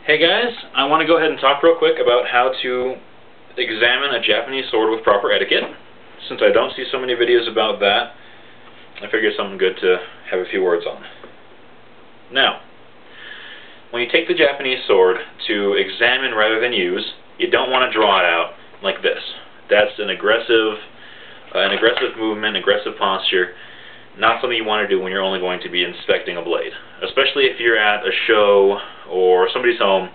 Hey guys, I want to go ahead and talk real quick about how to examine a Japanese sword with proper etiquette. Since I don't see so many videos about that, I figured something good to have a few words on. Now, when you take the Japanese sword to examine rather than use, you don't want to draw it out like this. That's an aggressive movement, aggressive posture. Not something you want to do when you're only going to be inspecting a blade. Especially if you're at a show or somebody's home,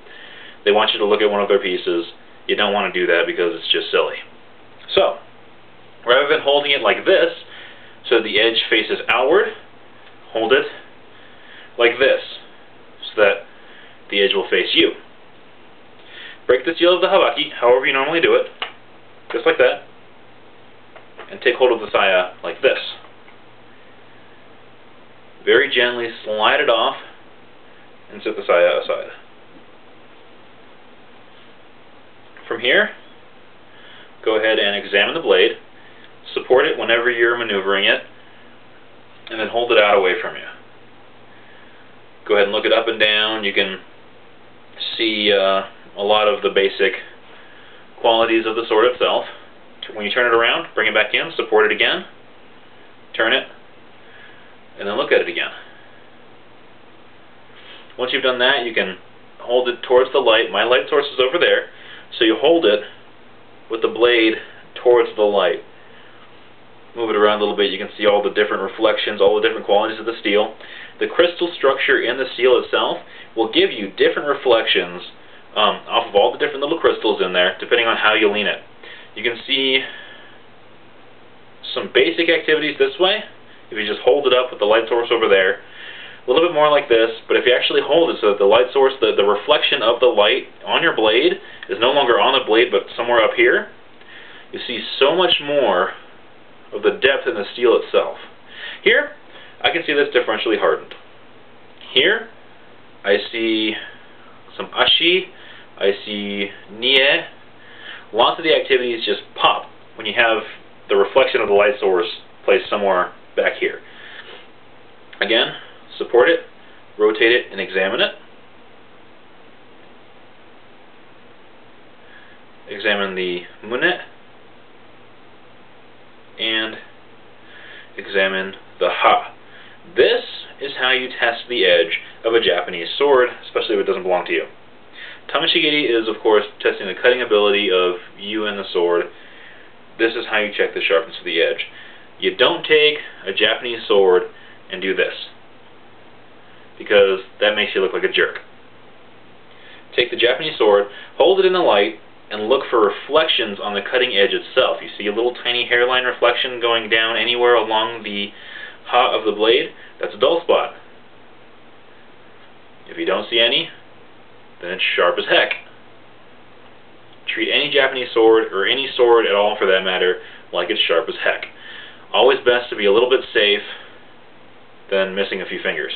they want you to look at one of their pieces. You don't want to do that because it's just silly. So, rather than holding it like this, so the edge faces outward, hold it like this, so that the edge will face you. Break the seal of the habaki, however you normally do it, just like that, and take hold of the saya like this. Very gently slide it off and set the saya aside. From here, go ahead and examine the blade, support it whenever you're maneuvering it, and then hold it out away from you. Go ahead and look it up and down. You can see a lot of the basic qualities of the sword itself. When you turn it around, bring it back in, support it again, turn it, and then look at it again. Once you've done that, you can hold it towards the light. My light source is over there, so you hold it with the blade towards the light. Move it around a little bit, you can see all the different reflections, all the different qualities of the steel. The crystal structure in the steel itself will give you different reflections off of all the different little crystals in there, depending on how you lean it. You can see some basic activities this way, if you just hold it up with the light source over there. A little bit more like this, but if you actually hold it so that the light source, the reflection of the light on your blade is no longer on the blade but somewhere up here, you see so much more of the depth in the steel itself. Here, I can see this differentially hardened. Here, I see some ashi, I see nie. Lots of the activities just pop when you have the reflection of the light source placed somewhere back here. Again, support it, rotate it, and examine it. Examine the munet, and examine the ha. This is how you test the edge of a Japanese sword, especially if it doesn't belong to you. Tameshigiri is, of course, testing the cutting ability of you and the sword. This is how you check the sharpness of the edge. You don't take a Japanese sword and do this, because that makes you look like a jerk. Take the Japanese sword, hold it in the light, and look for reflections on the cutting edge itself. You see a little tiny hairline reflection going down anywhere along the ha of the blade? That's a dull spot. If you don't see any, then it's sharp as heck. Treat any Japanese sword, or any sword at all for that matter, like it's sharp as heck. Always best to be a little bit safe than missing a few fingers.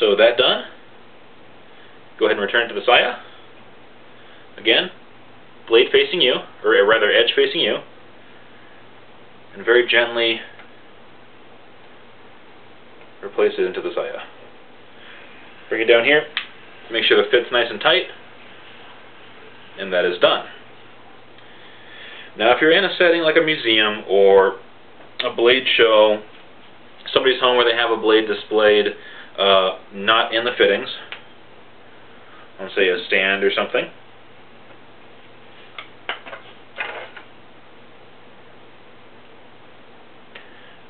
So that done, go ahead and return to the saya. Again, blade facing you, or rather edge facing you, and very gently replace it into the saya. Bring it down here, make sure the fit's nice and tight, and that is done. Now if you're in a setting like a museum or a blade show, somebody's home where they have a blade displayed not in the fittings, on say a stand or something,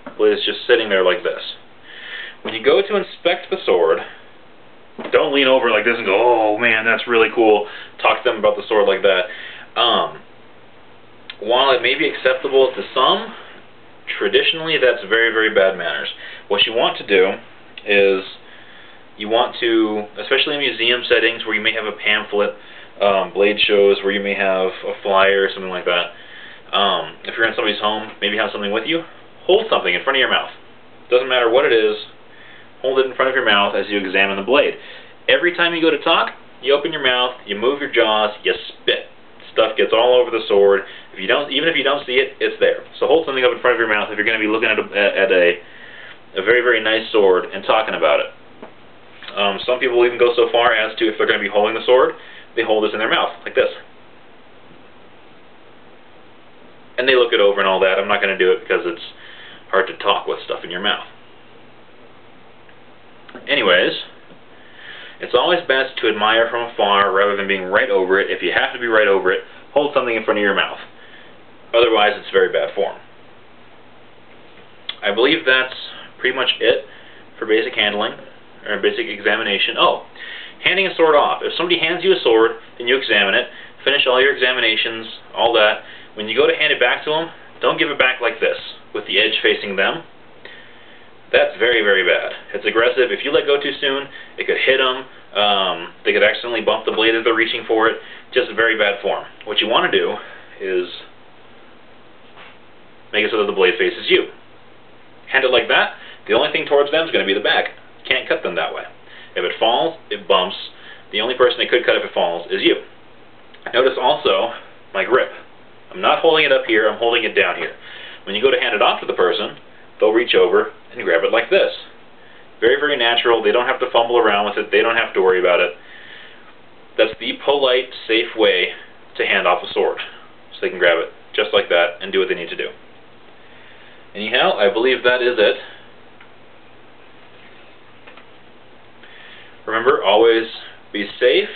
the blade is just sitting there like this. When you go to inspect the sword, don't lean over like this and go, oh man, that's really cool. Talk to them about the sword like that. While it may be acceptable to some, traditionally that's very, very bad manners. What you want to do is you want to, especially in museum settings where you may have a pamphlet, blade shows where you may have a flyer or something like that, if you're in somebody's home, maybe have something with you, hold something in front of your mouth. Doesn't matter what it is, hold it in front of your mouth as you examine the blade. Every time you go to talk, you open your mouth, you move your jaws, you spit. Stuff gets all over the sword. If you don't, even if you don't see it, it's there. So hold something up in front of your mouth if you're going to be looking at a very, very nice sword and talking about it. Some people even go so far as to, if they're going to be holding the sword, they hold this in their mouth, like this. And they look it over and all that. I'm not going to do it because it's hard to talk with stuff in your mouth. Anyways, it's always best to admire from afar rather than being right over it. If you have to be right over it, hold something in front of your mouth. Otherwise, it's very bad form. I believe that's pretty much it for basic handling, or basic examination. Oh, handing a sword off. If somebody hands you a sword, then you examine it, finish all your examinations, all that. When you go to hand it back to them, don't give it back like this, with the edge facing them. That's very, very bad. It's aggressive. If you let go too soon, it could hit them. They could accidentally bump the blade as they're reaching for it. Just very bad form. What you want to do is make it so that the blade faces you. Hand it like that, the only thing towards them is going to be the back. You can't cut them that way. If it falls, it bumps. The only person they could cut if it falls is you. Notice also my grip. I'm not holding it up here, I'm holding it down here. When you go to hand it off to the person, they'll reach over and grab it like this. Very, very natural. They don't have to fumble around with it. They don't have to worry about it. That's the polite, safe way to hand off a sword. So they can grab it just like that and do what they need to do. Anyhow, I believe that is it. Remember, always be safe,